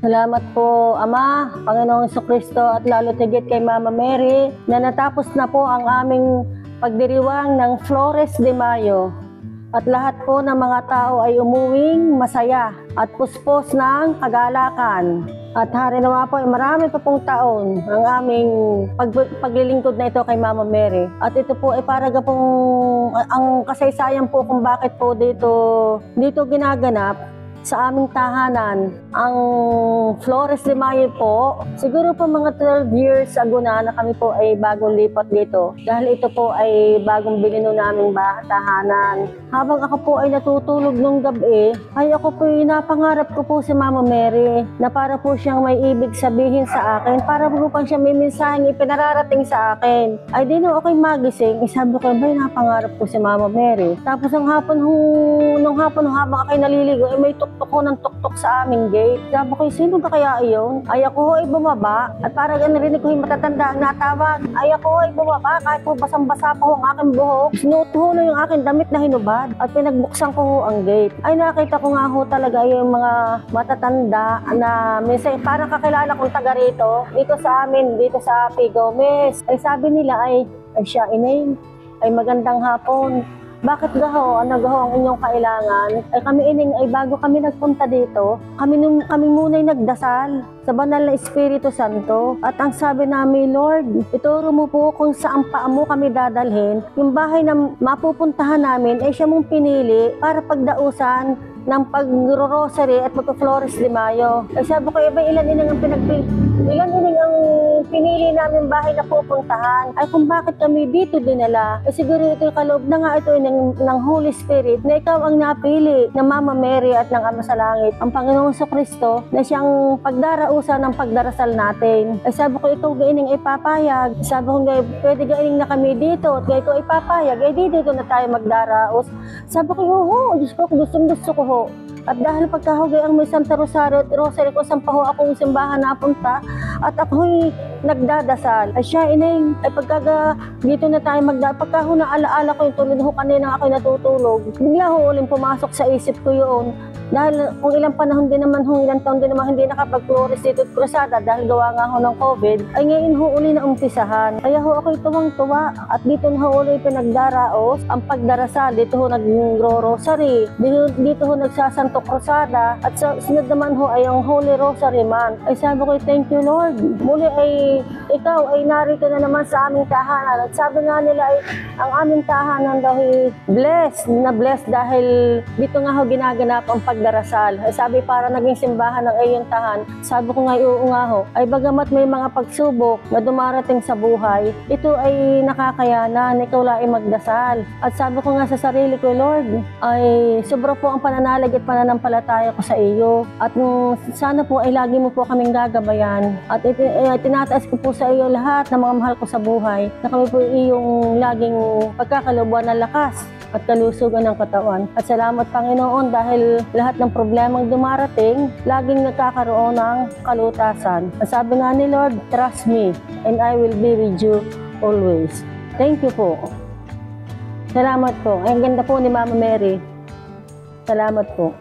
Salamat po, Ama, Panginoong Jesucristo at lalo tigit kay Mama Mary na natapos na po ang aming pagdiriwang ng Flores de Mayo. At lahat po ng mga tao ay umuwing masaya at puspos ng kagalakan. At hari nawa po ay marami pa pong taon ang aming paglilingkod na ito kay Mama Mary. At ito po ay para pong ang kasaysayan po kung bakit po dito ginaganap sa aming tahanan, ang Flores de Mayo po. Siguro po mga 12 years ago na kami po ay bagong lipat dito. Dahil ito po ay bagong binino naming tahanan. Habang ako po ay natutulog nung gabi, ay ako po napangarap ko po si Mama Mary na para po siyang may ibig sabihin sa akin, para po siya may mensaheng ipinararating sa akin. Ay di nung ako'y magising, sabi ko, bay, napangarap ko si Mama Mary. Tapos nung hapon habang ako'y naliligo, ay may tuktok ng tuktok sa aming gate. Sabi ko, sino ba kaya iyon? Ay ako ay bumaba. At parang narinig ko yung matatanda ang natawag. Ay ako ay bumaba kahit po basang-basa po ang aking buhok. Sinutulo yung aking damit na hinubad. At pinagbuksan ko ho ang gate. Ay nakita ko nga ho talaga yung mga matatanda na minsan parang kakilala kong taga rito. Dito sa amin, dito sa P. Gomez. Ay sabi nila ay siya inay. Ay magandang hapon. Bakit gaho? Ano gaho ang inyong kailangan? Ay kami ining ay bago kami nagpunta dito, kami muna'y nagdasal sa banal na Espiritu Santo. At ang sabi namin, Lord, ituro mo po kung saan pa mo kami dadalhin. Yung bahay na mapupuntahan namin ay siya mong pinili para pagdausan ng pag-rosary at pag-Flores de Mayo. Ay sabi ko, ilan ining ang pinili namin bahay na pupuntahan. Ay kung bakit kami dito dinala. Ay siguro ito yung kaloob na nga ito ng Holy Spirit na ikaw ang napili ng Mama Mary at ng Ama sa Langit, ang Panginoong Jesucristo na siyang pagdarausan ng pagdarasal natin. Ay sabi ko, ikaw gaining ay papayag. Sabi ko, pwede gaining na kami dito at ikaw ay papayag. Ay dito na tayo magdaraos. Sabi ko, oo, Diyos ko, gusto ko ho. At dahil pagkahugay ang may Santa Rosario at Rosary ko, saan pa ho akong simbahan napunta at ako'y nagdadasal. Ay siya, inay, ay dito na tayo pagka ho na alaala ko yung tulad ho kanina ako'y natutulog, bigla ho uling pumasok sa isip ko yun. Dahil kung ilang panahon din naman, ilang taon din naman hindi nakapag-Flores dito at Cruzada dahil gawa nga ho ng COVID, ay ngayon ho uli na umpisahan. Kaya ho ako'y tuwang-tuwa at dito na ho uli pinagdaraos ang pagdarasal. Dito ho nag-rosary, dito ho nagsasanto Cruzada at sa sunod naman ho ay ang Holy Rosary Man. Ay sabi ko, thank you Lord. Muli ay ikaw ay narito na naman sa aming tahanan. At sabi nga nila ay ang aming tahanan dahil blessed dahil dito nga ho ginaganap ang pagdarasal. Ay sabi para naging simbahan ng iyong tahan. Sabi ko nga nga ho, ay bagamat may mga pagsubok na dumarating sa buhay, ito ay nakakayanan, ikaw lang ay magdasal. At sabi ko nga sa sarili ko, Lord, ay sobra po ang pananalig at pananampalataya ko sa iyo. At sana po ay lagi mo po kaming gagabayan. At tinataas ko po sa iyo lahat ng mga mahal ko sa buhay na kami po iyong laging pagkakalubuan ng lakas at kalusugan ng katawan. At salamat Panginoon dahil lahat ng problemang dumarating, laging nagkakaroon ng kalutasan. At sabi nga ni Lord, trust me and I will be with you always. Thank you po. Salamat po. Ang ganda po ni Mama Mary. Salamat po.